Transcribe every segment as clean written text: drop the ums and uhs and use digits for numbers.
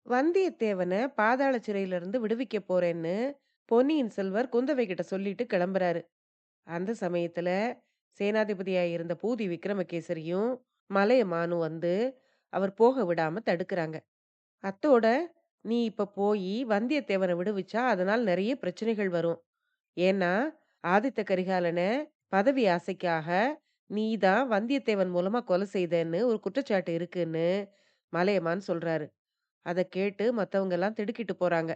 வந்தியத்தேவன பாதாள சிறையிலிருந்து விடுவிக்க போறேன்னு பொன்னியின் செல்வர் குந்தவை கிட்ட சொல்லிட்டு கிளம்புறாரு. அந்த சமயத்துல சேனாதிபதியா இருந்த பூதி விக்ரமகேசரியும் மலையமானும் வந்து அவர் போக விடாம தடுக்கிறாங்க. அத்தோட நீ இப்ப போய் வந்தியத்தேவனை விடுவிச்சா அதனால் நிறைய பிரச்சனைகள் வரும். ஏன்னா ஆதித்த கரிகாலன பதவி ஆசைக்காக நீதான் வந்தியத்தேவன் மூலமா கொலை செய்தேன்னு ஒரு குற்றச்சாட்டு இருக்குன்னு மலையமான் சொல்றாரு. அத கேட்டு மத்தவங்க எல்லாம் திடுக்கிட்டு போறாங்க.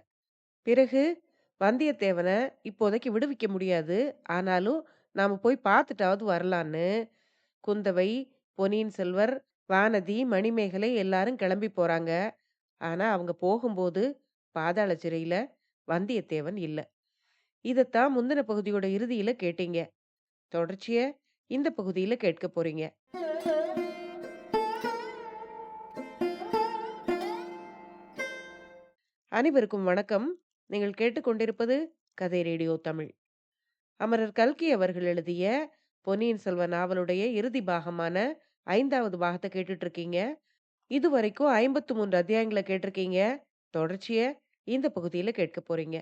பிறகு வந்தியத்தேவன இப்போதைக்கு விடுவிக்க முடியாது. ஆனாலும் நாம போய் பார்த்துட்டாவது வரலான்னு குந்தவை, பொன்னியின் செல்வர், வானதி, மணிமேகலை எல்லாரும் கிளம்பி போறாங்க. ஆனா அவங்க போகும்போது பாதாள சிறையில வந்தியத்தேவன் இல்ல. இதத்தான் முந்தின பகுதியோட இறுதியில கேட்டீங்க. தொடர்ச்சிய இந்த பகுதியில கேட்க போறீங்க. அனைவருக்கும் வணக்கம். நீங்கள் கேட்டுக்கொண்டிருப்பது கதை ரேடியோ தமிழ். அமரர் கல்கி அவர்கள் எழுதிய பொன்னியின் செல்வன் நாவலுடைய இறுதி பாகமான 5வது பாகத்தை கேட்டுட்டு இருக்கீங்க. இதுவரைக்கும் 53 அத்தியாயங்களை கேட்டிருக்கீங்க. தொடர்ச்சிய இந்த பகுதியில கேட்க போறீங்க.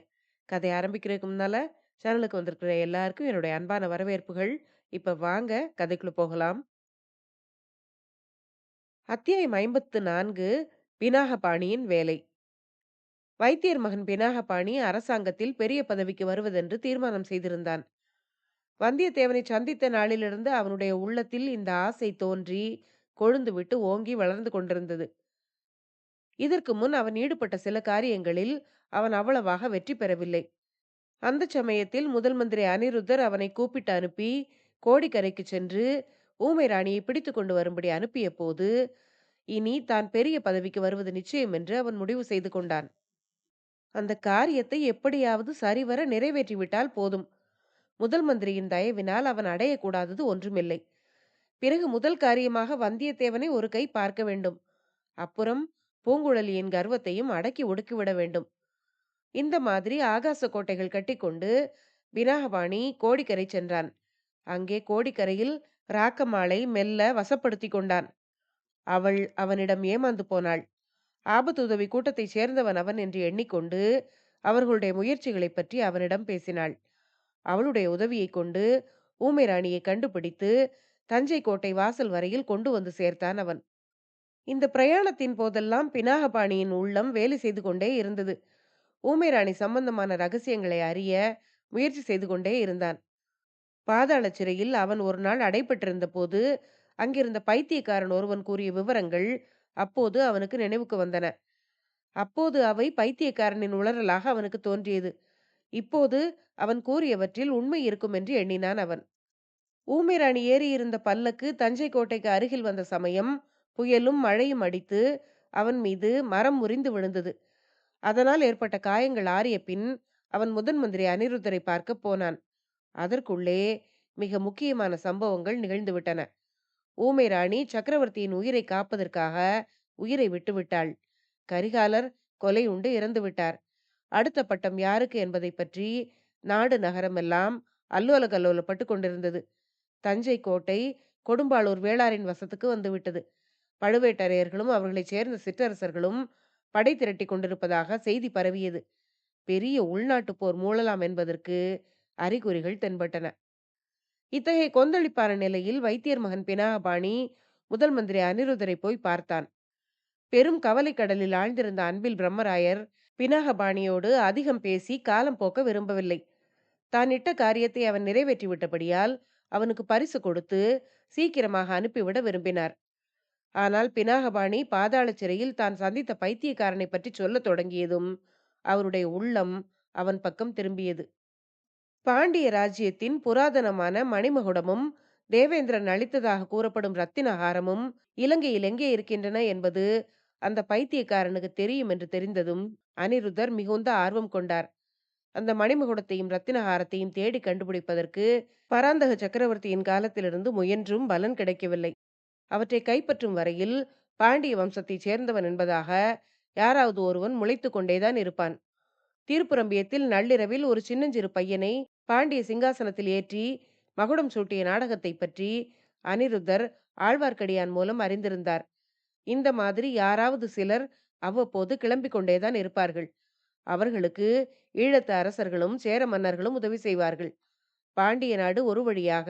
கதை ஆரம்பிக்கிறதுக்கு முன்னால சேனலுக்கு வந்திருக்கிற எல்லாருக்கும் என்னுடைய அன்பான வரவேற்புகள். இப்ப வாங்க கதைக்குள்ள போகலாம். அத்தியாயம் 54 பினாகபாணியின் வேலை. வைத்தியர் மகன் பினாகபாணி அரசாங்கத்தில் பெரிய பதவிக்கு வருவதென்று தீர்மானம் செய்திருந்தான். வந்தியத்தேவனை சந்தித்த நாளிலிருந்து அவனுடைய உள்ளத்தில் இந்த ஆசை தோன்றி கொழுந்துவிட்டு ஓங்கி வளர்ந்து கொண்டிருந்தது. இதற்கு முன் அவன் ஈடுபட்ட சில காரியங்களில் அவன் அவ்வளவாக வெற்றி பெறவில்லை. அந்த சமயத்தில் முதல் மந்திரி அனிருத்தர் அவனை கூப்பிட்டு அனுப்பி கோடிக்கரைக்கு சென்று ஊமை ராணியை பிடித்து கொண்டு வரும்படி அனுப்பிய போது இனி தான் பெரிய பதவிக்கு வருவது நிச்சயம் என்று அவன் முடிவு செய்து கொண்டான். அந்த காரியத்தை எப்படியாவது சரிவர நிறைவேற்றிவிட்டால் போதும். முதல் மந்திரியின் தயவினால் அவன் அடையக்கூடாதது ஒன்றுமில்லை. பிறகு முதல் காரியமாக வந்தியத்தேவனை ஒரு கை பார்க்க வேண்டும். அப்புறம் பூங்குழலியின் கர்வத்தையும் அடக்கி ஒடுக்கிவிட வேண்டும். இந்த மாதிரி ஆகாச கோட்டைகள் கட்டிக்கொண்டு பினாகபாணி கோடிக்கரை சென்றான். அங்கே கோடிக்கரையில் ராக்கம்மாளை மெல்ல வசப்படுத்தி கொண்டான். அவள் அவனிடம் ஏமாந்து போனாள். ஆபத்துதவி கூட்டத்தைச் சேர்ந்தவன் அவன் என்று எண்ணிக்கொண்டு அவர்களுடைய முயற்சிகளைப் பற்றி அவனிடம் பேசினாள். அவளுடைய உதவியைக் கொண்டு ஊமை ராணியை கண்டுபிடித்து தஞ்சை கோட்டை வாசல் வரையில் கொண்டு வந்து சேர்த்தான் அவன். இந்த பிரயாணத்தின் போதெல்லாம் பினாகபாணியின் உள்ளம் வேலை செய்து கொண்டே இருந்தது. ஊமை ராணி சம்பந்தமான ரகசியங்களை அறிய முயற்சி செய்து கொண்டே இருந்தான். பாதாள சிறையில் அவன் ஒரு நாள் அடைபட்டிருந்த போது அங்கிருந்த பைத்தியக்காரன் ஒருவன் கூறிய விவரங்கள் அப்போது அவனுக்கு நினைவுக்கு வந்தன. அப்போது அவை பைத்தியக்காரனின் உளறலாக அவனுக்கு தோன்றியது. இப்போது அவன் கூறியவற்றில் உண்மை இருக்கும் என்று எண்ணினான் அவன். ஊமை ராணி ஏறியிருந்த பல்லக்கு தஞ்சை கோட்டைக்கு அருகில் வந்த சமயம் புயலும் மழையும் அடித்து அவன் மீது மரம் முறிந்து விழுந்தது. அதனால் ஏற்பட்ட காயங்கள் ஆறிய பின் அவன் முதன் மந்திரி அனிருத்தரை பார்க்க போனான். அதற்குள்ளே மிக முக்கியமான சம்பவங்கள் நிகழ்ந்துவிட்டன. ஊமை ராணி சக்கரவர்த்தியின் உயிரை காப்பதற்காக உயிரை விட்டுவிட்டாள். கரிகாலர் கொலை உண்டு இறந்து விட்டார். அடுத்த பட்டம் யாருக்கு என்பதை பற்றி நாடு நகரமெல்லாம் அல்லோல கல்லோலப்பட்டு கொண்டிருந்தது. தஞ்சை கோட்டை கொடும்பாளூர் வேளாரின் வசத்துக்கு வந்துவிட்டது. பழுவேட்டரையர்களும் அவர்களைச் சேர்ந்த சிற்றரசர்களும் படை திரட்டி கொண்டிருப்பதாக செய்தி பரவியது. பெரிய உள்நாட்டு போர் மூழலாம் என்பதற்கு அறிகுறிகள் தென்பட்டன. இத்தகைய கொந்தளிப்பான நிலையில் வைத்தியர் மகன் பினாகபாணி முதல் மந்திரி அனிருத்தரை போய் பார்த்தான். பெரும் கவலை கடலில் ஆழ்ந்திருந்த அன்பில் பிரம்மராயர் பினாகபாணியோடு அதிகம் பேசி காலம் போக்க விரும்பவில்லை. தான் இட்ட காரியத்தை அவன் நிறைவேற்றிவிட்டபடியால் அவனுக்கு பரிசு கொடுத்து சீக்கிரமாக அனுப்பிவிட விரும்பினார். ஆனால் பினாகபாணி பாதாள சிறையில் தான் சந்தித்த பைத்தியக்காரனை பற்றி சொல்லத் தொடங்கியதும் அவருடைய உள்ளம் அவன் பக்கம் திரும்பியது. பாண்டிய ராஜ்யத்தின் புராதனமான மணிமகுடமும் தேவேந்திரன் அளித்ததாக கூறப்படும் ரத்தினஹாரமும் இலங்கையில் எங்கே இருக்கின்றன என்பது அந்த பைத்தியக்காரனுக்கு தெரியும் என்று தெரிந்ததும் அனிருத்தர் மிகுந்த ஆர்வம் கொண்டார். அந்த மணிமகுடத்தையும் ரத்தினஹாரத்தையும் தேடி கண்டுபிடிப்பதற்கு பராந்தக சக்கரவர்த்தியின் காலத்திலிருந்து முயன்றும் பலன் கிடைக்கவில்லை. அவற்றை கைப்பற்றும் வரையில் பாண்டிய வம்சத்தைச் சேர்ந்தவன் என்பதாக யாராவது ஒருவன் முளைத்து கொண்டேதான் இருப்பான். தீர்ப்புரம்பியத்தில் நள்ளிரவில் ஒரு சின்னஞ்சிறு பையனை பாண்டிய சிங்காசனத்தில் ஏற்றி மகுடம் சூட்டிய நாடகத்தை பற்றி அனிருத்தர் ஆழ்வார்க்கடியான் மூலம் அறிந்திருந்தார். இந்த மாதிரி யாராவது சிலர் அவ்வப்போது கிளம்பிக் கொண்டேதான் இருப்பார்கள். அவர்களுக்கு ஈழத்து அரசர்களும் சேர மன்னர்களும் உதவி செய்வார்கள். பாண்டிய நாடு ஒரு வழியாக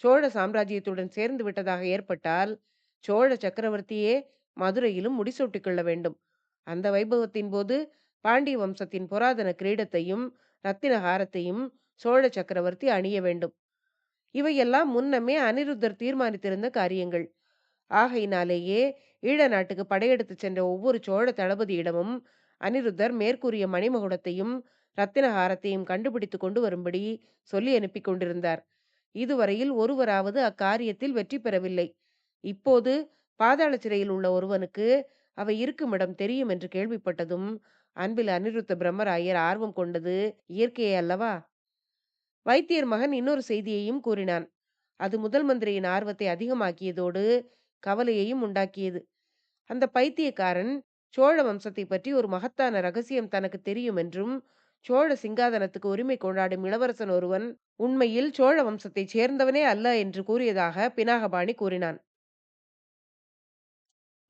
சோழ சாம்ராஜ்யத்துடன் சேர்ந்து விட்டதாக ஏற்பட்டால் சோழ சக்கரவர்த்தியே மதுரையிலும் முடிசூட்டிக் கொள்ள வேண்டும். அந்த வைபவத்தின் போது பாண்டிய வம்சத்தின் புராதன கிரீடத்தையும் ரத்தின ஹாரத்தையும் சோழ சக்கரவர்த்தி அணிய வேண்டும். இவையெல்லாம் முன்னமே அனிருத்தர் தீர்மானித்திருந்த காரியங்கள். ஆகையினாலேயே ஈழ நாட்டுக்கு படையெடுத்துச் சென்ற ஒவ்வொரு சோழ தளபதியிடமும் அனிருத்தர் மேற்கூறிய மணிமகுடத்தையும் ரத்தினஹாரத்தையும் கண்டுபிடித்து கொண்டு வரும்படி சொல்லி அனுப்பி கொண்டிருந்தார். இதுவரையில் ஒருவராவது அக்காரியத்தில் வெற்றி பெறவில்லை. இப்போது பாதாள சிறையில் உள்ள ஒருவனுக்கு அவை இருக்குமிடம் தெரியும் என்று கேள்விப்பட்டதும் அன்பில் அனிருத்த பிரம்மராயர் ஆர்வம் கொண்டது இயற்கையே அல்லவா? வைத்தியர் மகன் இன்னொரு செய்தியையும் கூறினான். அது முதல் மந்திரியின் ஆர்வத்தை அதிகமாக்கியதோடு கவலையையும் உண்டாக்கியது. அந்த பைத்தியக்காரன் சோழ வம்சத்தை பற்றி ஒரு மகத்தான ரகசியம் தனக்கு தெரியும் என்றும், சோழ சிங்காதனத்துக்கு உரிமை கொண்டாடும் இளவரசன் ஒருவன் உண்மையில் சோழ வம்சத்தைச் சேர்ந்தவனே அல்ல என்று கூறியதாக பினாகபாணி கூறினான்.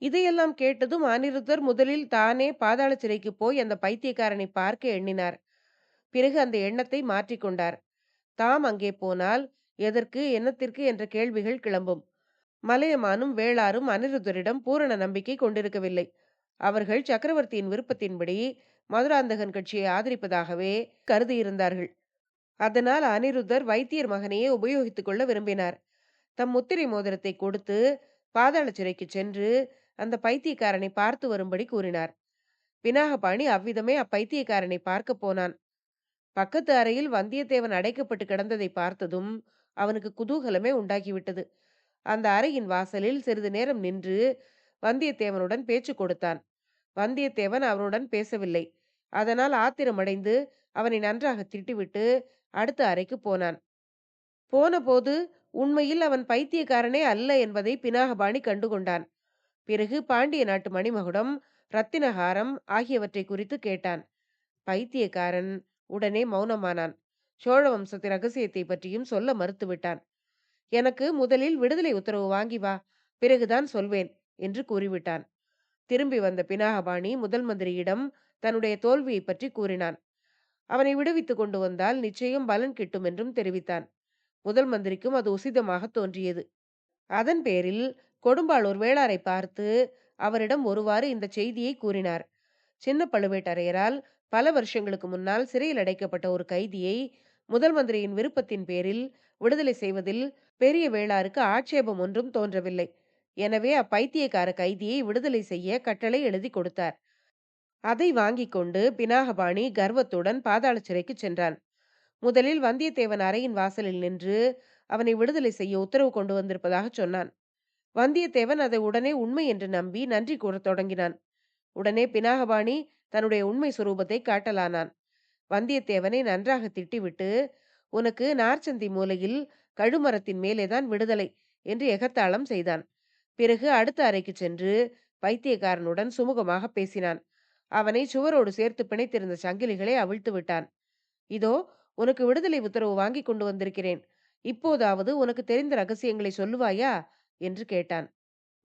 இதையெல்லாம் கேட்டதும் அனிருத்தர் முதலில் தானே பாதாள சிறைக்கு போய் அந்த பைத்தியக்காரனை பார்க்க எண்ணினார். பிறகு அந்த எண்ணத்தை மாற்றிக்கொண்டார். தாம் அங்கே போனால் எதற்கு என்னத்திற்கு என்ற கேள்விகள் கிளம்பும். மலையமானும் வேளாரும் அனிருத்தரிடம் பூரண நம்பிக்கை கொண்டிருக்கவில்லை. அவர்கள் சக்கரவர்த்தியின் விருப்பத்தின்படி மதுராந்தகன் கட்சியை ஆதரிப்பதாகவே கருதியிருந்தார்கள். அதனால் அனிருத்தர் வைத்தியர் மகனையே உபயோகித்துக் கொள்ள விரும்பினார். தம் முத்திரை மோதிரத்தை கொடுத்து பாதாள சிறைக்கு சென்று அந்த பைத்தியக்காரனை பார்த்து வரும்படி கூறினார். பினாகபாணி அவ்விதமே அப்பைத்தியக்காரனை பார்க்க போனான். பக்கத்து அறையில் வந்தியத்தேவன் அடைக்கப்பட்டு கிடந்ததை பார்த்ததும் அவனுக்கு குதூகலமே உண்டாகிவிட்டது. அந்த அறையின் வாசலில் சிறிது நேரம் நின்று வந்தியத்தேவனுடன் பேச்சு கொடுத்தான். வந்தியத்தேவன் அவனுடன் பேசவில்லை. அதனால் ஆத்திரமடைந்து அவனை நன்றாக திட்டிவிட்டு அடுத்த அறைக்கு போனான். போனபோது உண்மையில் அவன் பைத்தியக்காரனே அல்ல என்பதை பினாகபாணி கண்டுகொண்டான். பிறகு பாண்டிய நாட்டு மணிமகுடம், ரத்தினஹாரம் ஆகியவற்றை குறித்து கேட்டான். பைத்தியக்காரன் உடனே மௌனமானான். சோழ வம்சத்து ரகசியத்தை பற்றியும் சொல்ல மறுத்துவிட்டான். எனக்கு முதலில் விடுதலை உத்தரவு வாங்கி வா, பிறகுதான் சொல்வேன் என்று கூறிவிட்டான். திரும்பி வந்த பினாகபாணி முதல் மந்திரியிடம் தன்னுடைய தோல்வியை பற்றி கூறினான். அவனை விடுவித்துக் கொண்டு வந்தால் நிச்சயம் பலன் கிட்டும் என்றும் தெரிவித்தான். முதல் மந்திரிக்கும் அது உசிதமாக தோன்றியது. அதன் பேரில் கொடும்பாளூர் வேளாரை பார்த்து அவரிடம் ஒருவாறு இந்த செய்தியை கூறினார். சின்ன பழுவேட்டரையரால் பல வருஷங்களுக்கு முன்னால் சிறையில் அடைக்கப்பட்ட ஒரு கைதியை முதல் மந்திரியின் விருப்பத்தின் பேரில் விடுதலை செய்வதில் பெரிய வேளாருக்கு ஆட்சேபம் ஒன்றும் தோன்றவில்லை. எனவே அப்பைத்தியக்கார கைதியை விடுதலை செய்ய கட்டளை எழுதி கொடுத்தார். அதை வாங்கிக் கொண்டு பினாகபாணி கர்வத்துடன் பாதாள சிறைக்கு சென்றான். முதலில் வந்தியத்தேவன் அறையின் வாசலில் நின்று அவனை விடுதலை செய்ய உத்தரவு கொண்டு வந்திருப்பதாக சொன்னான். வந்தியத்தேவன் அதை உடனே உண்மை என்று நம்பி நன்றி கூறத் தொடங்கினான். உடனே பினாகபாணி தன்னுடைய உண்மை சுரூபத்தை காட்டலானான். வந்தியத்தேவனை நன்றாக திட்டிவிட்டு, உனக்கு நார்ச்சந்தி மூலையில் கழுமரத்தின் மேலேதான் விடுதலை என்று எகத்தாளம் செய்தான். பிறகு அடுத்த அறைக்கு சென்று பைத்தியக்காரனுடன் சுமூகமாக பேசினான். அவனை சுவரோடு சேர்த்து பிணைத்திருந்த சங்கிலிகளை அவிழ்த்து விட்டான். இதோ உனக்கு விடுதலை உத்தரவு வாங்கி கொண்டு வந்திருக்கிறேன். இப்போதாவது உனக்கு தெரிந்த ரகசியங்களை சொல்லுவாயா என்று கேட்டான்.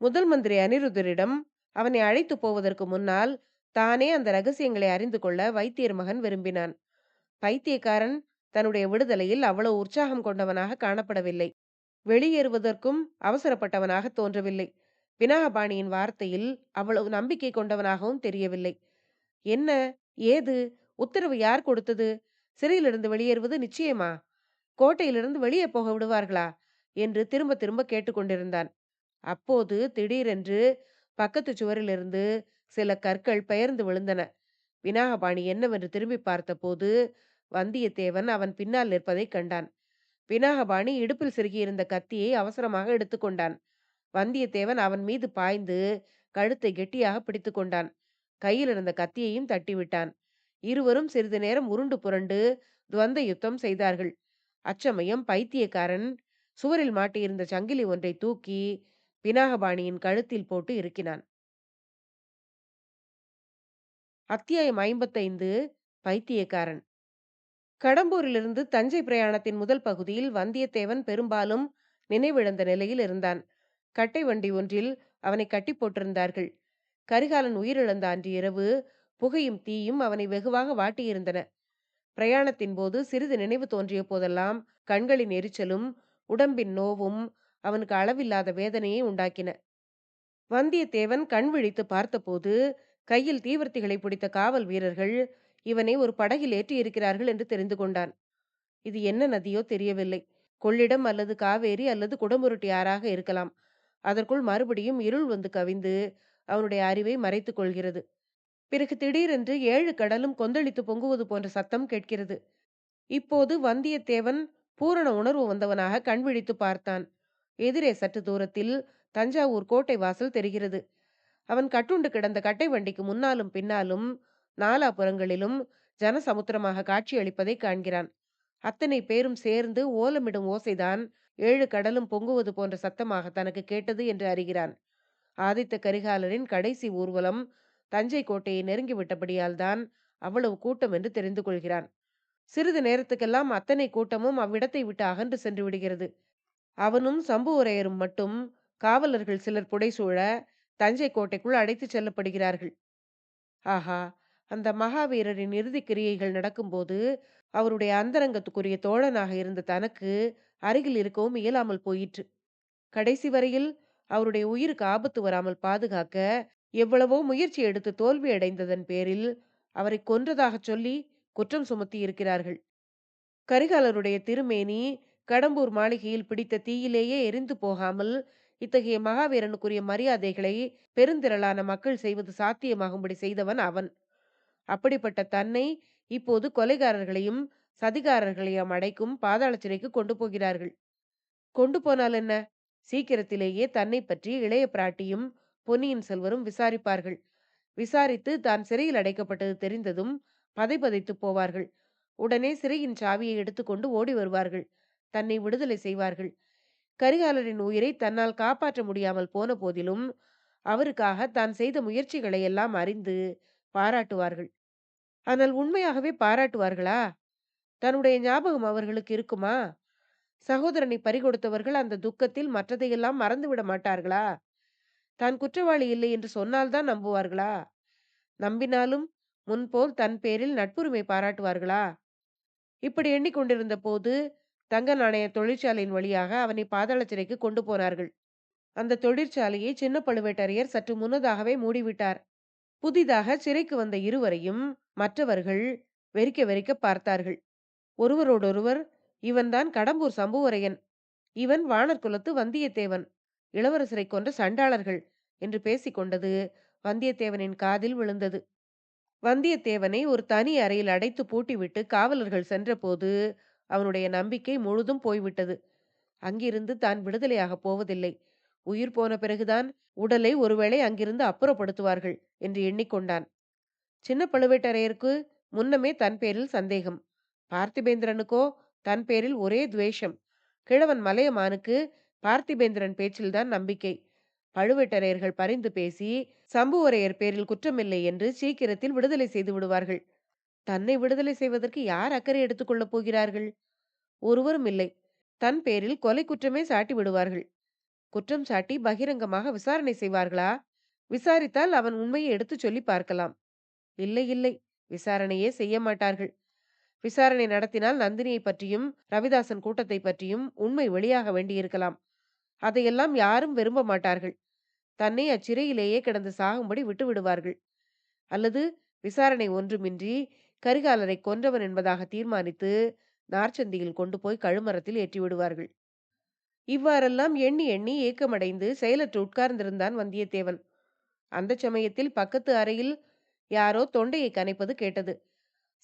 முதல் மந்திரி அனிருத்தரிடம் அவனை அழைத்து போவதற்கு முன்னால் தானே அந்த ரகசியங்களை அறிந்து கொள்ள வைத்தியர் மகன் விரும்பினான். பைத்தியக்காரன் தன்னுடைய விடுதலையில் அவ்வளவு உற்சாகம் கொண்டவனாக காணப்படவில்லை. வெளியேறுவதற்கும் அவசரப்பட்டவனாக தோன்றவில்லை. பினாகபாணியின் வார்த்தையில் அவ்வளவு நம்பிக்கை கொண்டவனாகவும் தெரியவில்லை. என்ன, ஏது, உத்தரவு யார் கொடுத்தது? சிறையிலிருந்து வெளியேறுவது நிச்சயமா? கோட்டையிலிருந்து வெளியே போக விடுவார்களா என்று திரும்ப திரும்ப கேட்டுக்கொண்டிருந்தான். அப்போது திடீரென்று பக்கத்து சுவரிலிருந்து சில கற்கள் பெயர்ந்து விழுந்தன. பினாகபாணி என்னவென்று திரும்பி பார்த்தபோது வந்தியத்தேவன் அவன் பின்னால் நிற்பதை கண்டான். பினாகபாணி இடுப்பில் செருகியிருந்த கத்தியை அவசரமாக எடுத்துக்கொண்டான். வந்தியத்தேவன் அவன் மீது பாய்ந்து கழுத்தை கெட்டியாக பிடித்து கொண்டான். கையில் இருந்த கத்தியையும் தட்டிவிட்டான். இருவரும் சிறிது நேரம் உருண்டு புரண்டு துவந்த யுத்தம் செய்தார்கள். அச்சமயம் பைத்தியக்காரன் சுவரில் மாட்டியிருந்த சங்கிலி ஒன்றை தூக்கி பினாகபாணியின் கழுத்தில் போட்டு இறுக்கினான். அத்தியாயம் 55. பைத்தியக்காரன். கடம்பூரிலிருந்து தஞ்சை பிரயாணத்தின் முதல் பகுதியில் வந்தியத்தேவன் பெரும்பாலும் நினைவிழந்த நிலையில் இருந்தான். கட்டை வண்டி ஒன்றில் அவனை கட்டி போட்டிருந்தார்கள். கரிகாலன் உயிரிழந்த அன்று இரவு புகையும் தீயும் அவனை வெகுவாக வாட்டியிருந்தன. பிரயாணத்தின் போது சிறிது நினைவு தோன்றிய போதெல்லாம் கண்களின் எரிச்சலும் உடம்பின் நோவும் அவனுக்கு அளவில்லாத வேதனையை உண்டாக்கின. வந்தியத்தேவன் கண் விழித்து பார்த்தபோது கையில் தீவர்த்திகளை பிடித்த காவல் வீரர்கள் இவனை ஒரு படகில் ஏற்றி இருக்கிறார்கள் என்று தெரிந்து கொண்டான். இது என்ன நதியோ தெரியவில்லை. கொள்ளிடம் அல்லது காவேரி அல்லது குடமுருட்டி ஆறாக இருக்கலாம். அதற்குள் மறுபடியும் இருள் வந்து கவிந்து அவனுடைய அறிவை மறைத்துக் கொள்கிறது. பிறகு திடீரென்று 7 கடலும் கொந்தளித்து பொங்குவது போன்ற சத்தம் கேட்கிறது. இப்போது வந்தியத்தேவன் பூரண உணர்வு வந்தவனாக கண் விழித்து பார்த்தான். எதிரே சற்று தூரத்தில் தஞ்சாவூர் கோட்டை வாசல் தெரிகிறது. அவன் கட்டுண்டு கிடந்த கட்டை வண்டிக்கு முன்னாலும் பின்னாலும் நாலாபுறங்களிலும் ஜனசமுத்திரமாக காட்சியளிப்பதை காண்கிறான். அத்தனை பேரும் சேர்ந்து ஓலமிடும் ஓசைதான் 7 கடலும் பொங்குவது போன்ற சத்தமாக தனக்கு கேட்டது என்று அறிகிறான். ஆதித்த கரிகாலரின் கடைசி ஊர்வலம் தஞ்சை கோட்டையை நெருங்கிவிட்டபடியால் தான் அவ்வளவு கூட்டம் என்று தெரிந்து கொள்கிறான். சிறிது நேரத்துக்கெல்லாம் அத்தனை கூட்டமும் அவ்விடத்தை விட்டு அகன்று சென்று விடுகிறது. அவனும் சம்புவரையரும் மட்டும் காவலர்கள் சிலர் புடைசூழ தஞ்சை கோட்டைக்குள் அழைத்துச் செல்லப்படுகிறார்கள். ஆஹா, அந்த மகாவீரரின் இறுதி கிரியைகள் நடக்கும்போது அவருடைய அந்தரங்கத்துக்குரிய தோழனாக இருந்த தனக்கு அருகில் இருக்கவும் இயலாமல் போயிற்று. கடைசி வரையில் அவருடைய உயிருக்கு ஆபத்து வராமல் பாதுகாக்க எவ்வளவோ முயற்சி எடுத்து தோல்வி அடைந்ததன் பேரில் அவரை கொன்றதாகச் சொல்லி குற்றம் சுமத்தி இருக்கிறார்கள். கரிகாலருடைய திருமேனி கடம்பூர் மாளிகையில் பிடித்த தீயிலேயே எரிந்து போகாமல் இத்தகைய மகாவீரனுக்குரிய மரியாதைகளை பெருந்திரளான மக்கள் செய்வது சாத்தியமாகும்படி செய்தவன் அவன். அப்படிப்பட்ட தன்னை இப்போது கொலைகாரர்களையும் சதிகாரர்களையும் அடைக்கும் பாதாள சிறைக்கு கொண்டு போகிறார்கள். கொண்டு போனால் என்ன? சீக்கிரத்திலேயே தன்னை பற்றி இளைய பிராட்டியும் பொன்னியின் செல்வரும் விசாரிப்பார்கள். விசாரித்து தான் சிறையில் அடைக்கப்பட்டது தெரிந்ததும் பதைபதைத்து போவார்கள். உடனே சிறையின் சாவியை எடுத்துக்கொண்டு ஓடி வருவார்கள். தன்னை விடுதலை செய்வார்கள். கரிகாலரின் உயிரை தன்னால் காப்பாற்ற முடியாமல் போன போதிலும் அவருக்காக தான் செய்த முயற்சிகளை எல்லாம் அறிந்து பாராட்டுவார்கள். ஆனால் உண்மையாகவே பாராட்டுவார்களா? தன்னுடைய ஞாபகம் அவர்களுக்கு இருக்குமா? சகோதரனை பறிகொடுத்தவர்கள் அந்த துக்கத்தில் மற்றதையெல்லாம் மறந்துவிட மாட்டார்களா? தான் குற்றவாளி இல்லை என்று சொன்னால்தான் நம்புவார்களா? நம்பினாலும் முன்போல் தன் பேரில் நட்புரிமை பாராட்டுவார்களா? இப்படி எண்ணிக்கொண்டிருந்த போது தங்க நாணய தொழிற்சாலையின் வழியாக அவனை பாதாள சிறைக்கு கொண்டு போனார்கள். அந்த தொழிற்சாலையை சின்ன பழுவேட்டரையர் சற்று முன்னதாகவே மூடிவிட்டார். புதிதாக சிறைக்கு வந்த இருவரையும் மற்றவர்கள் வெறிக்க வெறிக்க பார்த்தார்கள். ஒருவரோடொருவர், இவன்தான் கடம்பூர் சம்புவரையன், இவன் வாணர் குலத்து வந்தியத்தேவன், இளவரசரை கொன்ற சண்டாளர்கள் என்று பேசிக்கொண்டது வந்தியத்தேவனின் காதில் விழுந்தது. வந்தியத்தேவனை ஒரு தனி அறையில் அடைத்து பூட்டிவிட்டு காவலர்கள் சென்றபோது அவனுடைய நம்பிக்கை முழுதும் போய்விட்டது. அங்கிருந்து தான் விடுதலையாகப் போவதில்லை. உயிர் போன பிறகுதான் உடலை ஒருவேளை அங்கிருந்து அப்புறப்படுத்துவார்கள் என்று எண்ணிக்கொண்டான். சின்ன பழுவேட்டரையருக்கு முன்னமே தன் பேரில் சந்தேகம். பார்த்திபேந்திரனுக்கோ தன் பேரில் ஒரே துவேஷம். கிழவன் மலையமானுக்கு பார்த்திபேந்திரன் பேச்சில்தான் நம்பிக்கை. பழுவேட்டரையர்கள் பரிந்து பேசி சம்புவரையர் பேரில் குற்றமில்லை என்று சீக்கிரத்தில் விடுதலை செய்து விடுவார்கள். தன்னை விடுதலை செய்வதற்கு யார் அக்கறை எடுத்துக் கொள்ளப் போகிறார்கள்? ஒருவரும் இல்லை. தன் பேரில் கொலை குற்றமே சாட்டி விடுவார்கள். குற்றம் சாட்டி பகிரங்கமாக விசாரணை செய்வார்களா? விசாரித்தால் அவன் உண்மையை எடுத்துச் சொல்லி பார்க்கலாம். இல்லை இல்லை, விசாரணையே செய்ய மாட்டார்கள். விசாரணை நடத்தினால் நந்தினியை பற்றியும் ரவிதாசன் கூட்டத்தை பற்றியும் உண்மை வெளியாக வேண்டியிருக்கலாம். அதையெல்லாம் யாரும் விரும்ப மாட்டார்கள். தன்னை அச்சிறையிலேயே கிடந்து சாகும்படி விட்டு விடுவார்கள். அல்லது விசாரணை ஒன்றுமின்றி கரிகாலரை கொன்றவன் என்பதாக தீர்மானித்து நார்ச்சந்தியில் கொண்டு போய் கழுமரத்தில் ஏற்றி விடுவார்கள். இவ்வாறெல்லாம் எண்ணி எண்ணி ஏக்கமடைந்து செயலற்று உட்கார்ந்திருந்தான் வந்தியத்தேவன். அந்த சமயத்தில் பக்கத்து அறையில் யாரோ தொண்டையை கனைப்பது கேட்டது.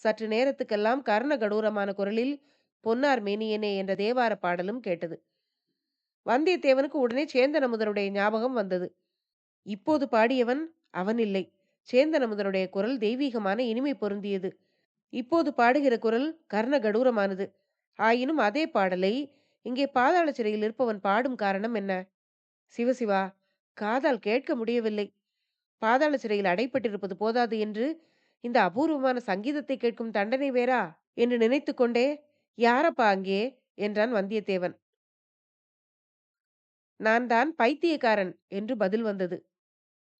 சற்று நேரத்துக்கெல்லாம் கர்ண கடூரமான குரலில் பொன்னார் மேனியனே என்ற தேவார பாடலும் கேட்டது. வந்தியத்தேவனுக்கு உடனே சேந்தன் அமுதனுடைய ஞாபகம் வந்தது. இப்போது பாடியவன் அவன் இல்லை. சேந்தன் அமுதனுடைய குரல் தெய்வீகமான இனிமை பொருந்தியது. இப்போது பாடுகிற குரல் கர்ண கடூரமானது. ஆயினும் அதே பாடலை இங்கே பாதாள சிறையில் இருப்பவன் பாடும் காரணம் என்ன? சிவசிவா, காதால் கேட்க முடியவில்லை. பாதாள சிறையில் அடைப்பட்டிருப்பது போதாது என்று இந்த அபூர்வமான சங்கீதத்தை கேட்கும் தண்டனை வேறா என்று நினைத்துக் கொண்டே, யாரப்பா அங்கே என்றான் வந்தியத்தேவன். நான் தான் பைத்தியக்காரன் என்று பதில் வந்தது.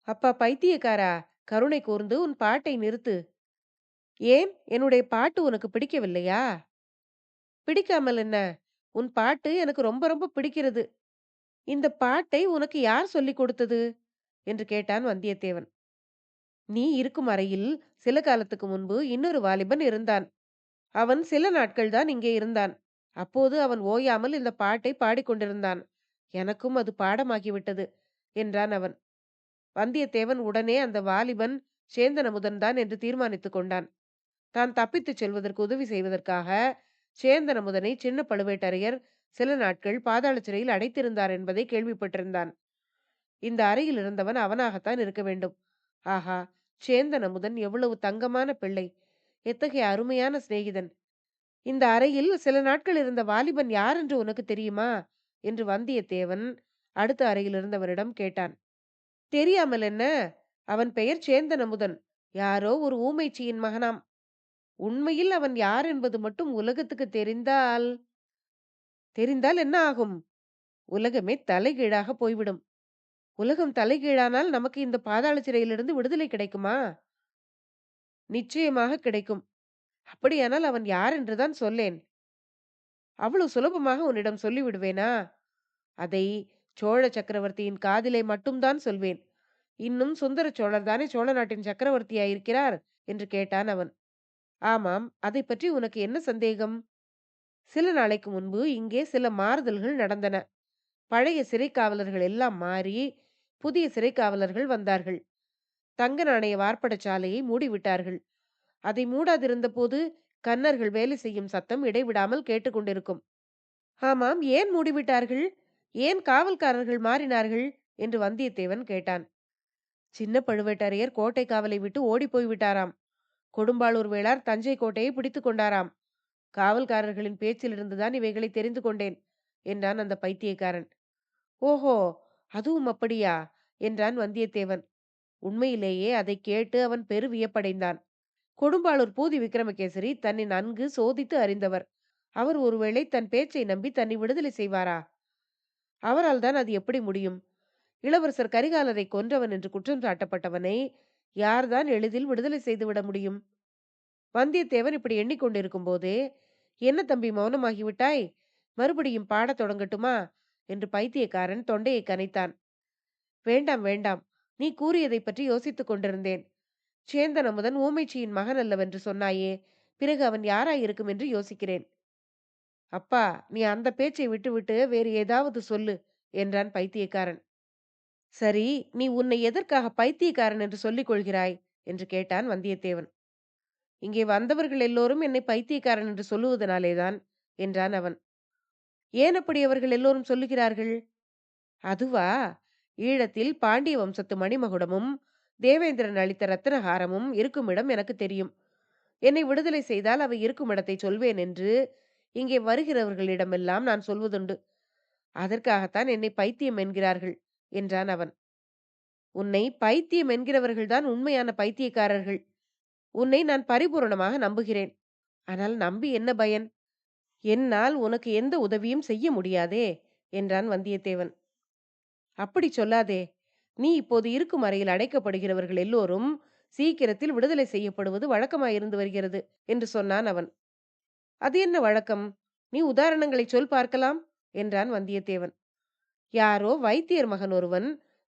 அப்பா பைத்தியக்காரா, கருணை கூர்ந்து உன் பாட்டை நிறுத்து. ஏன், என்னுடைய பாட்டு உனக்கு பிடிக்கவில்லையா? பிடிக்காமல் என்ன? உன் பாட்டு எனக்கு ரொம்ப ரொம்ப பிடிக்கிறது. இந்த பாட்டை உனக்கு யார் சொல்லிக் கொடுத்தது என்று கேட்டான் வந்தியத்தேவன். நீ இருக்கும் அறையில் சில காலத்துக்கு முன்பு இன்னொரு வாலிபன் இருந்தான். அவன் சில நாட்கள் தான் இங்கே இருந்தான். அப்போது அவன் ஓயாமல் இந்த பாட்டை பாடிக்கொண்டிருந்தான். எனக்கும் அது பாடமாகிவிட்டது என்றான் அவன். வந்தியத்தேவன் உடனே அந்த வாலிபன் சேந்தன் அமுதன் தான் என்று தீர்மானித்துக் கொண்டான். தான் தப்பித்துச் செல்வதற்கு உதவி செய்வதற்காக சேந்தன் அமுதனை சின்ன பழுவேட்டரையர் சில நாட்கள் பாதாள சிறையில் அடைத்திருந்தார் என்பதை கேள்விப்பட்டிருந்தான். இந்த அறையில் இருந்தவன் அவனாகத்தான் இருக்க வேண்டும். ஆஹா, சேந்தன் அமுதன் எவ்வளவு தங்கமான பிள்ளை! எத்தகைய அருமையான சிநேகிதன்! இந்த அறையில் சில நாட்கள் இருந்த வாலிபன் யார் என்று உனக்கு தெரியுமா என்று வந்தியத்தேவன் அடுத்த அறையில் இருந்தவனிடம் கேட்டான். தெரியாமல் என்ன? அவன் பெயர் சேந்தன் அமுதன். யாரோ ஒரு ஊமைச்சியின் மகனாம். உண்மையில் அவன் யார் என்பது மட்டும் உலகத்துக்கு தெரிந்தால் தெரிந்தால் என்ன ஆகும்? உலகமே தலைகீழாக போய்விடும். உலகம் தலைகீழானால் நமக்கு இந்த பாதாள சிறையிலிருந்து விடுதலை கிடைக்குமா? நிச்சயமாக கிடைக்கும். அப்படியானால் அவன் யார் என்றுதான் சொல்லேன். அவ்வளவு சுலபமாக உன்னிடம் சொல்லிவிடுவேனா? அதை சோழ சக்கரவர்த்தியின் காதிலே மட்டும்தான் சொல்வேன். இன்னும் சுந்தர சோழர் தானே சோழ நாட்டின் சக்கரவர்த்தியாயிருக்கிறார் என்று கேட்டான் அவன். ஆமாம், அதை பற்றி உனக்கு என்ன சந்தேகம்? சில நாளைக்கு முன்பு இங்கே சில மாறுதல்கள் நடந்தன. பழைய சிறை காவலர்கள் எல்லாம் மாறி புதிய சிறை காவலர்கள் வந்தார்கள். தங்க நாணய வார்ப்படசாலையை மூடிவிட்டார்கள். அதை மூடாதிருந்த போது கன்னர்கள் வேலை செய்யும் சத்தம் இடைவிடாமல் கேட்டுக்கொண்டிருக்கும். ஆமாம், ஏன் மூடிவிட்டார்கள்? ஏன் காவல்காரர்கள் மாறினார்கள் என்று வந்தியத்தேவன் கேட்டான். சின்ன பழுவேட்டரையர் கோட்டை காவலை விட்டு ஓடி போய் விட்டாராம். கொடும்பாளூர் வேளார் தஞ்சை கோட்டையை பிடித்துக் கொண்டாராம். காவல்காரர்களின் பேச்சிலிருந்துதான் இவைகளை தெரிந்து கொண்டேன் என்றான் அந்த பைத்தியக்காரன். ஓஹோ, அதுவும் அப்படியா என்றான் வந்தியத்தேவன். உண்மையிலேயே அதை கேட்டு அவன் பெரு வியப்படைந்தான். கொடும்பாளூர் பூதி விக்ரமகேசரி தன்னை நன்கு சோதித்து அறிந்தவர். அவர் ஒருவேளை தன் பேச்சை நம்பி தன்னை விடுதலை செய்வாரா? அவரால் தான் அது எப்படி முடியும்? இளவரசர் கரிகாலரை கொன்றவன் என்று குற்றம் சாட்டப்பட்டவனை யார்தான் எளிதில் விடுதலை செய்துவிட முடியும்? வந்தியத்தேவன் இப்படி எண்ணிக்கொண்டிருக்கும் போதே, என்ன தம்பி மௌனமாகிவிட்டாய்? மறுபடியும் பாடத் தொடங்கட்டுமா என்று பைத்தியக்காரன் தொண்டையை கனைத்தான். வேண்டாம் வேண்டாம், நீ கூறியதை பற்றி யோசித்துக் கொண்டிருந்தேன். சேந்தன் அமுதன் ஊமைச்சியின் மகன் அல்லவென்று சொன்னாயே, பிறகு அவன் யாராயிருக்கும் என்று யோசிக்கிறேன். அப்பா, நீ அந்த பேச்சை விட்டுவிட்டு வேறு ஏதாவது சொல்லு என்றான் பைத்தியக்காரன். சரி, நீ உன்னை எதற்காக பைத்தியக்காரன் என்று சொல்லிக் கொள்கிறாய் என்று கேட்டான் வந்தியத்தேவன். இங்கே வந்தவர்கள் எல்லோரும் என்னை பைத்தியக்காரன் என்று சொல்லுவதனாலேதான் என்றான் அவன். ஏன் அப்படி அவர்கள் எல்லோரும் சொல்லுகிறார்கள்? அதுவா, ஈழத்தில் பாண்டிய வம்சத்து மணிமகுடமும் தேவேந்திரன் அளித்த ரத்தினஹாரமும் இருக்கும் இடம் எனக்கு தெரியும். என்னை விடுதலை செய்தால் அவை இருக்கும் இடத்தை சொல்வேன் என்று இங்கே வருகிறவர்களிடமெல்லாம் நான் சொல்வதுண்டு. அதற்காகத்தான் என்னை பைத்தியம் என்கிறார்கள் என்றான் அவன். உன்னை பைத்தியம் என்கிறவர்கள்தான் உண்மையான பைத்தியக்காரர்கள். உன்னை நான் பரிபூரணமாக நம்புகிறேன். ஆனால் நம்பி என்ன பயன்? என்னால் உனக்கு எந்த உதவியும் செய்ய முடியாதே என்றான் வந்தியத்தேவன். அப்படி சொல்லாதே. நீ இப்போது இருக்கும் அறையில் அடைக்கப்படுகிறவர்கள் எல்லோரும் சீக்கிரத்தில் விடுதலை செய்யப்படுவது வழக்கமாயிருந்து வருகிறது என்று சொன்னான் அவன். அது என்ன வழக்கம்? நீ உதாரணங்களை சொல் பார்க்கலாம் என்றான் வந்தியத்தேவன். யாரோ வைத்தியர் மகன் ஒருவன்,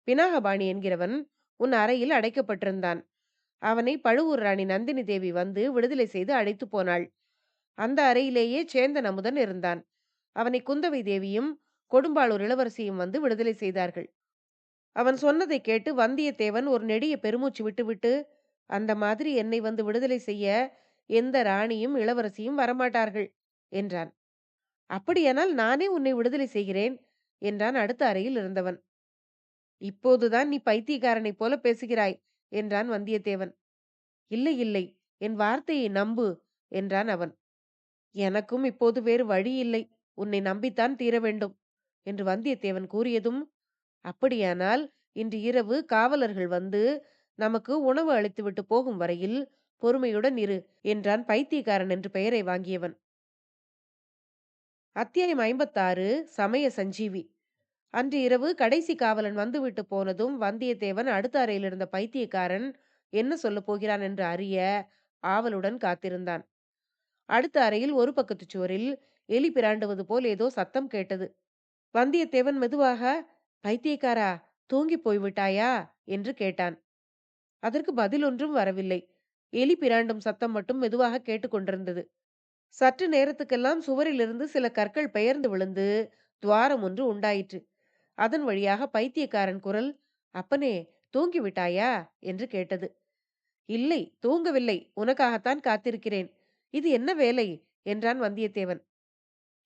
பினாகபாணி என்கிறவன், உன் அறையில் அடைக்கப்பட்டிருந்தான். அவனை பழுவூர் ராணி நந்தினி தேவி வந்து விடுதலை செய்து அழைத்து போனாள். அந்த அறையிலேயே சேந்தன் அமுதன் இருந்தான். அவனை குந்தவை தேவியும் கொடும்பாளூர் இளவரசியும் வந்து விடுதலை செய்தார்கள். அவன் சொன்னதை கேட்டு வந்தியத்தேவன் ஒரு நெடிய பெருமூச்சு விட்டுவிட்டு, அந்த மாதிரி என்னை வந்து விடுதலை செய்ய எந்த ராணியும் இளவரசியும் வரமாட்டார்கள் என்றான். அப்படியானால் நானே உன்னை விடுதலை செய்கிறேன் என்றான் அடுத்த அறையில் இருந்தவன். இப்போதுதான் நீ பைத்தியக்காரனைப் போல பேசுகிறாய் என்றான் வந்தியத்தேவன். இல்லை இல்லை, என் வார்த்தையை நம்பு என்றான் அவன். எனக்கும் இப்போது வேறு வழி இல்லை, உன்னை நம்பித்தான் தீர வேண்டும் என்று வந்தியத்தேவன் கூறியதும், அப்படியானால் இன்று இரவு காவலர்கள் வந்து நமக்கு உணவு அளித்துவிட்டு போகும் வரையில் பொறுமையுடன் இரு என்றான் பைத்தியக்காரன் என்று பெயரை வாங்கியவன். அத்தியாயம் 56. சமய சஞ்சீவி. அன்று இரவு கடைசி காவலன் வந்துவிட்டு போனதும் வந்தியத்தேவன் அடுத்த அறையில் இருந்த பைத்தியக்காரன் என்ன சொல்லப் போகிறான் என்று அறிய ஆவலுடன் காத்திருந்தான். அடுத்த அறையில் ஒரு பக்கத்து சுவரில் எலி பிராண்டுவது போல் ஏதோ சத்தம் கேட்டது. வந்தியத்தேவன் மெதுவாக, பைத்தியக்காரா, தூங்கிப் போய்விட்டாயா என்று கேட்டான். அதற்கு பதில் ஒன்றும் வரவில்லை. எலி பிராண்டும் சத்தம் மட்டும் மெதுவாக கேட்டுக்கொண்டிருந்தது. சற்று நேரத்துக்கெல்லாம் சுவரிலிருந்து சில கற்கள் பெயர்ந்து விழுந்து துவாரம் ஒன்று உண்டாயிற்று. அதன் வழியாக பைத்தியக்காரன் குரல், அப்பனே, தூங்கிவிட்டாயா என்று கேட்டது. இல்லை, தூங்கவில்லை, உனக்காகத்தான் காத்திருக்கிறேன். இது என்ன வேலை என்றான் வந்தியத்தேவன்.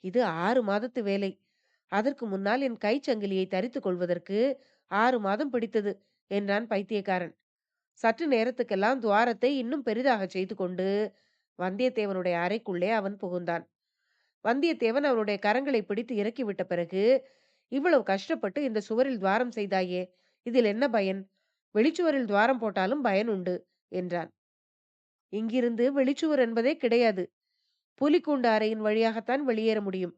இது 6 மாதத்து வேலை. அதற்கு முன்னால் என் கைச்சங்கிலியை தரித்துக் கொள்வதற்கு 6 மாதம் பிடித்தது என்றான் பைத்தியக்காரன். சற்று நேரத்துக்கெல்லாம் துவாரத்தை இன்னும் பெரிதாக செய்து கொண்டு வந்தியத்தேவனுடைய அறைக்குள்ளே அவன் புகுந்தான். வந்தியத்தேவன் அவனுடைய கரங்களை பிடித்து இறக்கிவிட்ட பிறகு, இவ்வளவு கஷ்டப்பட்டு இந்த சுவரில் துவாரம் செய்தாயே, இதில் என்ன பயன்? வெளிச்சுவரில் துவாரம் போட்டாலும் பயன் உண்டு என்றான். இங்கிருந்து வெளிச்சுவர் என்பதே கிடையாது. புலிக்கூண்டு அறையின் வழியாகத்தான் வெளியேற முடியும்.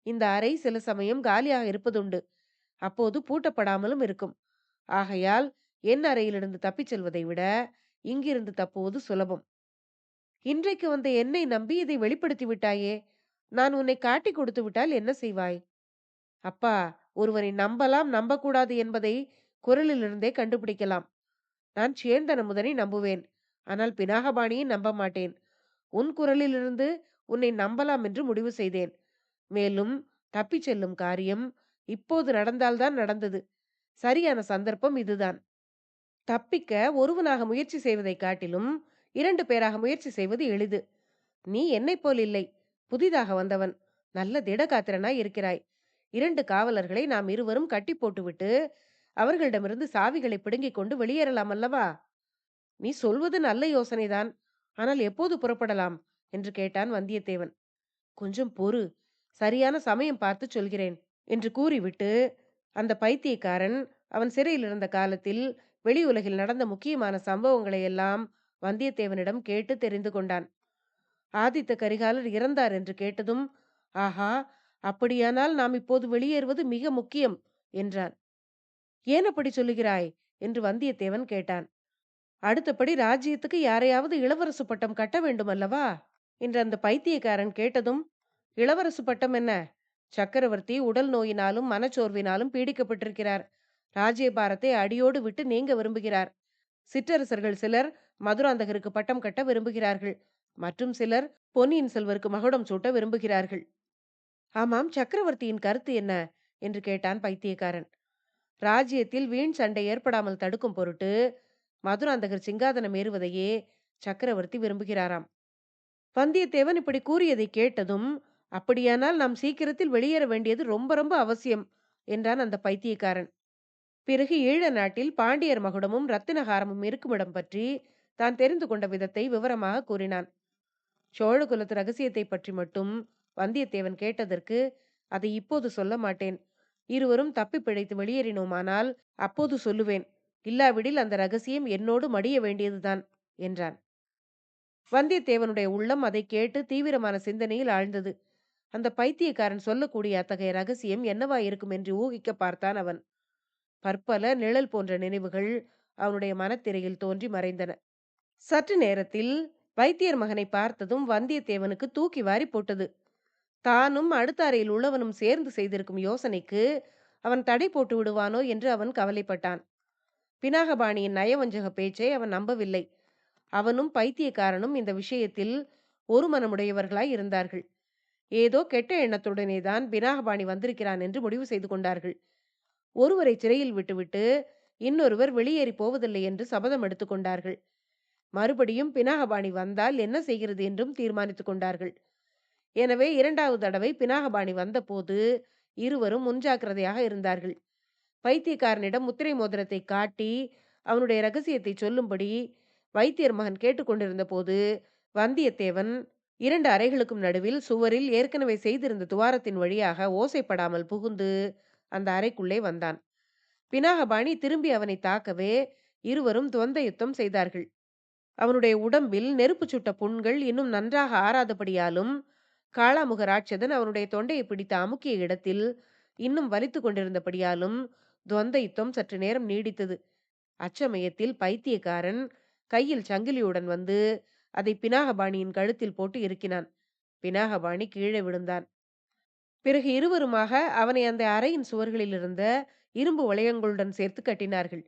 இந்த அறை சில சமயம் காலியாக இருப்பதுண்டு. அப்போது பூட்டப்படாமலும் இருக்கும். ஆகையால் என் அறையிலிருந்து தப்பிச் செல்வதை விட இங்கிருந்து தப்புவது சுலபம். இன்றைக்கு வந்த என்னை நம்பி இதை வெளிப்படுத்தி விட்டாயே, நான் உன்னை காட்டிக் கொடுத்து விட்டால் என்ன செய்வாய்? அப்பா, ஒருவரை நம்பலாம் நம்பக்கூடாது என்பதை குரலிலிருந்தே கண்டுபிடிக்கலாம். நான் சேந்தன் அமுதனை நம்புவேன், ஆனால் பினாகபாணியை நம்ப மாட்டேன். உன் குரலிலிருந்து உன்னை நம்பலாம் என்று முடிவு செய்தேன். மேலும் தப்பிச் செல்லும் காரியம் இப்போது நடந்தால்தான் நடந்தது. சரியான சந்தர்ப்பம் இதுதான். தப்பிக்க ஒருவனாக முயற்சி செய்வதைக் காட்டிலும் 2 பேராக முயற்சி செய்வது எளிது. நீ என்னைப் போல் இல்லை, புதிதாக வந்தவன். நல்ல திடகாத்திரனாய் இருக்கிறாய். 2 காவலர்களை நாம் இருவரும் கட்டி போட்டுவிட்டு அவர்களிடமிருந்து சாவிகளை பிடுங்கிக் கொண்டு வெளியேறலாம் அல்லவா? நீ சொல்வது நல்ல யோசனைதான். ஆனால் எப்போது புறப்படலாம் என்று கேட்டான் வந்தியத்தேவன். கொஞ்சம் பொறு, சரியான சமயம் பார்த்து சொல்கிறேன் என்று கூறிவிட்டு அந்த பைத்தியக்காரன் அவன் சிறையில் இருந்த காலத்தில் வெளி உலகில் நடந்த முக்கியமான சம்பவங்களை எல்லாம் வந்தியத்தேவனிடம் கேட்டு தெரிந்து கொண்டான். ஆதித்த கரிகாலர் இறந்தார் என்று கேட்டதும், ஆஹா, அப்படியானால் நாம் இப்போது வெளியேறுவது மிக முக்கியம் என்றான். ஏன் அப்படி சொல்லுகிறாய் என்று வந்தியத்தேவன் கேட்டான். அடுத்தபடி ராஜ்யத்துக்கு யாரையாவது இளவரசு பட்டம் கட்ட வேண்டும் அல்லவா என்று அந்த பைத்தியக்காரன் கேட்டதும், இளவரசு பட்டம் என்ன? சக்கரவர்த்தி உடல் நோயினாலும் மனச்சோர்வினாலும் பீடிக்கப்பட்டிருக்கிறார். ராஜ்யபாரத்தை அடியோடு விட்டு நீங்க விரும்புகிறார். சிற்றரசர்கள் சிலர் மதுராந்தகருக்கு பட்டம் கட்ட விரும்புகிறார்கள். மற்றும் சிலர் பொன்னியின் செல்வருக்கு மகுடம் சூட்ட விரும்புகிறார்கள். ஆமாம், சக்கரவர்த்தியின் கருத்து என்ன என்று கேட்டான் பைத்தியக்காரன். ராஜ்யத்தில் வீண் சண்டை ஏற்படாமல் தடுக்கும் பொருட்டு மதுராந்தகர் சிங்காதனம் ஏறுவதையே சக்கரவர்த்தி விரும்புகிறாராம். வந்தியத்தேவன் இப்படி கூறியதை கேட்டதும், அப்படியானால் நாம் சீக்கிரத்தில் வெளியேற வேண்டியது ரொம்ப ரொம்ப அவசியம் என்றான் அந்த பைத்தியக்காரன். பிறகு ஈழ நாட்டில் பாண்டியர் மகுடமும் ரத்தினஹாரமும் இருக்குமிடம் பற்றி தான் தெரிந்து கொண்ட விதத்தை விவரமாக கூறினான். சோழகுலத்து ரகசியத்தை பற்றி மட்டும் வந்தியத்தேவன் கேட்டதற்கு, அதை இப்போது சொல்ல மாட்டேன். இருவரும் தப்பி பிழைத்து வெளியேறினோமானால் அப்போது சொல்லுவேன். இல்லாவிடில் அந்த ரகசியம் என்னோடு மடிய வேண்டியதுதான் என்றான். வந்தியத்தேவனுடைய உள்ளம் அதை கேட்டு தீவிரமான சிந்தனையில் ஆழ்ந்தது. அந்த பைத்தியக்காரன் சொல்லக்கூடிய அத்தகைய ரகசியம் என்னவா இருக்கும் என்று ஊகிக்க பார்த்தான் அவன். பற்பல நிழல் போன்ற நினைவுகள் அவனுடைய மனத்திரையில் தோன்றி மறைந்தன. சற்று நேரத்தில் வைத்தியர் மகனை பார்த்ததும் வந்தியத்தேவனுக்கு தூக்கி வாரி போட்டது. தானும் அடுத்த அறையில் உள்ளவனும் சேர்ந்து செய்திருக்கும் யோசனைக்கு அவன் தடை போட்டு விடுவானோ என்று அவன் கவலைப்பட்டான். பினாகபாணியின் நயவஞ்சக பேச்சை அவன் நம்பவில்லை. அவனும் பைத்தியக்காரனும் இந்த விஷயத்தில் ஒரு மனமுடையவர்களாய் இருந்தார்கள். ஏதோ கெட்ட எண்ணத்துடனேதான் பினாகபாணி வந்திருக்கிறான் என்று முடிவு செய்து கொண்டார்கள். ஒருவரை சிறையில் விட்டுவிட்டு இன்னொருவர் வெளியேறி போவதில்லை என்று சபதம் எடுத்துக் கொண்டார்கள். மறுபடியும் பினாகபாணி வந்தால் என்ன செய்கிறது என்றும் தீர்மானித்துக் கொண்டார்கள். எனவே 2வது தடவை பினாகபாணி வந்தபோது இருவரும் முன்ஜாக்கிரதையாக இருந்தார்கள். பைத்தியக்காரனிடம் முத்திரை மோதிரத்தை காட்டி அவனுடைய ரகசியத்தை சொல்லும்படி வைத்தியர் மகன் கேட்டுக்கொண்டிருந்த போது வந்தியத்தேவன் 2 அறைகளுக்கும் நடுவில் சுவரில் ஏற்கனவே செய்திருந்த துவாரத்தின் வழியாக ஓசைப்படாமல் புகுந்து அந்த அறைக்குள்ளே வந்தான். பினாகபாணி திரும்பி அவனை தாக்கவே இருவரும் துவந்த யுத்தம் செய்தார்கள். அவனுடைய உடம்பில் நெருப்பு சுட்ட புண்கள் இன்னும் நன்றாக ஆறாதபடியாலும், காளாமுக ராட்சதன் அவனுடைய தொண்டையை பிடித்து அமுக்கிய இடத்தில் இன்னும் வலித்துக் கொண்டிருந்தபடியாலும், துவந்த யுத்தம் சற்று நேரம் நீடித்தது. அச்சமயத்தில் பைத்தியக்காரன் கையில் சங்கிலியுடன் வந்து அதை பினாகபாணியின் கழுத்தில் போட்டு இறுக்கினான். பினாகபாணி கீழே விழுந்தான். பிறகு இருவருமாக அவனை அந்த அறையின் சுவர்களில் இருந்த இரும்பு வளையங்களுடன் சேர்த்து கட்டினார்கள்.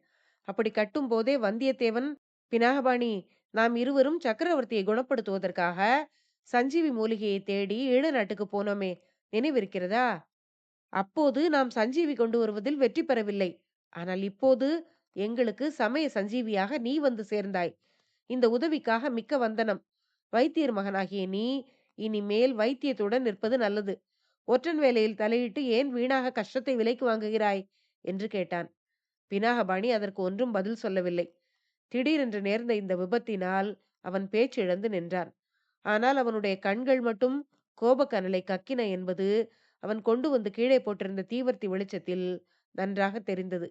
அப்படி கட்டும் போதே வந்தியத்தேவன், பினாகபாணி, நாம் இருவரும் சக்கரவர்த்தியை குணப்படுத்துவதற்காக சஞ்சீவி மூலிகையை தேடி ஈழ நாட்டுக்கு போனோமே, நினைவிருக்கிறதா? அப்போது நாம் சஞ்சீவி கொண்டு வருவதில் வெற்றி பெறவில்லை. ஆனால் இப்போது எங்களுக்கு சமய சஞ்சீவியாக நீ வந்து சேர்ந்தாய். இந்த உதவிக்காக மிக்க வந்தனம். வைத்தியர் மகனாகிய நீ இனிமேல் வைத்தியத்துடன் நிற்பது நல்லது. ஒற்றன் வேலையில் தலையிட்டு ஏன் வீணாக கஷ்டத்தை விலைக்கு வாங்குகிறாய் என்று கேட்டான். பினாகபாணி அதற்கு ஒன்றும் பதில் சொல்லவில்லை. திடீரென்று நேர்ந்த இந்த விபத்தினால் அவன் பேச்சிழந்து நின்றான். ஆனால் அவனுடைய கண்கள் மட்டும் கோபக்கனலை கக்கின என்பது அவன் கொண்டு வந்து கீழே போட்டிருந்த தீவர்த்தி வெளிச்சத்தில் நன்றாக தெரிந்தது.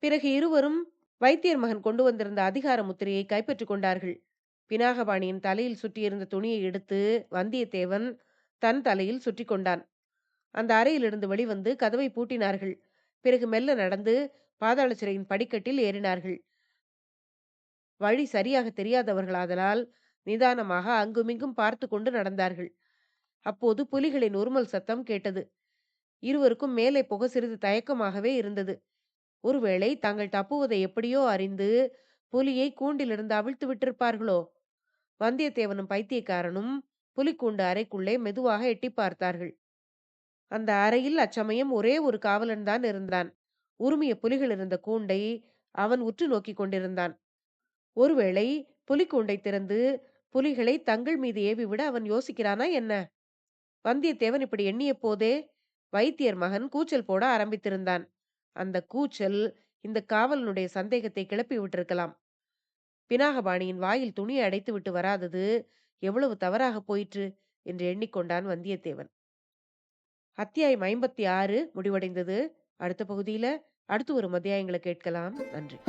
பிறகு இருவரும் வைத்தியர் மகன் கொண்டு வந்திருந்த அதிகார முத்திரையை கைப்பற்றிக் கொண்டார்கள். பினாகபாணியின் தலையில் சுற்றியிருந்த துணியை எடுத்து வந்தியத்தேவன் தன் தலையில் சுற்றி கொண்டான். அந்த அறையிலிருந்து வெளிவந்து கதவை பூட்டினார்கள். பிறகு மெல்ல நடந்து பாதாள சிறையின் படிக்கட்டில் ஏறினார்கள். வழி சரியாக தெரியாதவர்களாதலால் நிதானமாக அங்குமிங்கும் பார்த்து கொண்டு நடந்தார்கள். அப்போது புலிகளின் உருமல் சத்தம் கேட்டது. இருவருக்கும் மேலே போக சிறிது தயக்கமாகவே இருந்தது. ஒருவேளை தாங்கள் தப்புவதை எப்படியோ அறிந்து புலியை கூண்டிலிருந்து அவிழ்த்து விட்டிருப்பார்களோ? வந்தியத்தேவனும் பைத்தியக்காரனும் புலிக்கூண்டு அறைக்குள்ளே மெதுவாக எட்டி பார்த்தார்கள். அந்த அறையில் அச்சமயம் ஒரே ஒரு காவலன் தான் இருந்தான். உருமிய புலிகள் இருந்த கூண்டை அவன் உற்று நோக்கிக் கொண்டிருந்தான். ஒருவேளை புலிக்கூண்டை திறந்து புலிகளை தங்கள் மீது ஏவிவிட அவன் யோசிக்கிறானா என்ன? வந்தியத்தேவன் இப்படி எண்ணிய போதே வைத்தியர் மகன் கூச்சல் போட ஆரம்பித்திருந்தான். அந்த கூச்சல் இந்த காவலனுடைய சந்தேகத்தை கிளப்பி விட்டிருக்கலாம். பினாகபாணியின் வாயில் துணியை அடைத்து விட்டு வராதது எவ்வளவு தவறாக போயிற்று என்று எண்ணிக்கொண்டான் வந்தியத்தேவன். அத்தியாயம் 56 முடிவடைந்தது. அடுத்த பகுதியில அடுத்து வரும் அத்தியாயங்களை கேட்கலாம். நன்றி.